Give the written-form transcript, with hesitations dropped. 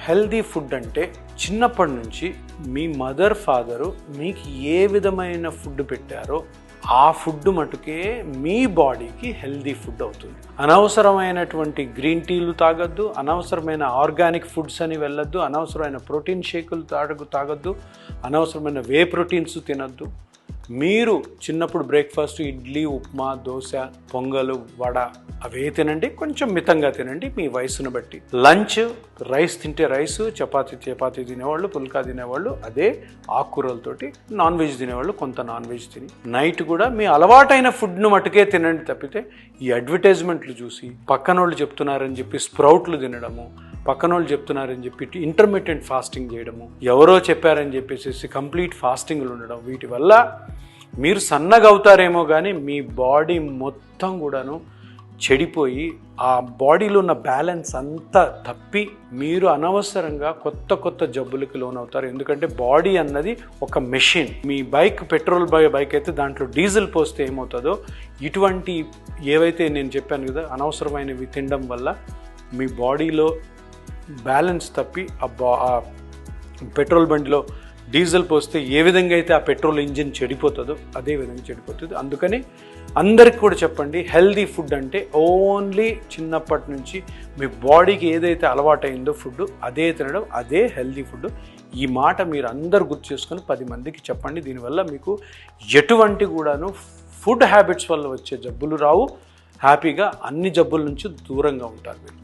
Healthy food అంటే చిన్నప్పటి నుంచి మీ మదర్ ఫాదరు మీకు ఏ విధమైన ఫుడ్ పెట్టారో ఆ ఫుడ్ మటుకే మీ బాడీకి హెల్దీ ఫుడ్ అవుతుంది. అనవసరమైనటువంటి గ్రీన్ టీలు తాగొద్దు, అనవసరమైన ఆర్గానిక్ ఫుడ్స్ అని వెళ్ళొద్దు, అనవసరమైన ప్రోటీన్ షేకులు తాగొద్దు, అనవసరమైన వే ప్రోటీన్స్ తినొద్దు. మీరు చిన్నప్పుడు బ్రేక్ఫాస్ట్ ఇడ్లీ, ఉప్మా, దోశ, పొంగలు, వడ అవే తినండి, కొంచెం మితంగా తినండి మీ వయసును బట్టి. లంచ్ రైస్ తింటే రైస్, చపాతీ తినేవాళ్ళు, పుల్కా తినేవాళ్ళు అదే, ఆకుకూరలతోటి. నాన్ వెజ్ తినేవాళ్ళు కొంత నాన్ వెజ్ తిని, నైట్ కూడా మీ అలవాటైన ఫుడ్ను మటుకే తినండి తప్పితే ఈ అడ్వర్టైజ్మెంట్లు చూసి పక్కనోళ్ళు చెప్తున్నారని చెప్పి స్ప్రౌట్లు తినడము, పక్కనోళ్ళు చెప్తున్నారని చెప్పి ఇంటర్మిటెంట్ ఫాస్టింగ్ చేయడము, ఎవరో చెప్పారని చెప్పేసి కంప్లీట్ ఫాస్టింగ్లు ఉండడం, వీటి వల్ల మీరు సన్నగా అవుతారేమో కానీ మీ బాడీ మొత్తం కూడాను చెడిపోయి ఆ బాడీలో ఉన్న బ్యాలెన్స్ అంతా తప్పి మీరు అనవసరంగా కొత్త జబ్బులకు లోనవుతారు. ఎందుకంటే బాడీ అన్నది ఒక మెషిన్. మీ పెట్రోల్ బైక్ అయితే దాంట్లో డీజిల్ పోస్తే ఏమవుతుందో, ఇటువంటి ఏవైతే నేను చెప్పాను కదా అనవసరమైనవి తినడం వల్ల మీ బాడీలో బ్యాలెన్స్ తప్పి ఆ పెట్రోల్ బండిలో డీజిల్ పోస్తే ఏ విధంగా అయితే ఆ పెట్రోల్ ఇంజిన్ చెడిపోతుందో అదే విధంగా చెడిపోతుంది. అందుకని అందరికి కూడా చెప్పండి, హెల్దీ ఫుడ్ అంటే ఓన్లీ చిన్నప్పటి నుంచి మీ బాడీకి ఏదైతే అలవాటైందో ఫుడ్ అదే తినడం, అదే హెల్దీ ఫుడ్. ఈ మాట మీరు అందరు గుర్తు చేసుకొని 10 మందికి చెప్పండి. దీనివల్ల మీకు ఎటువంటి కూడాను ఫుడ్ హ్యాబిట్స్ వల్ల వచ్చే జబ్బులు రావు. హ్యాపీగా అన్ని జబ్బుల నుంచి దూరంగా ఉంటారు మీరు.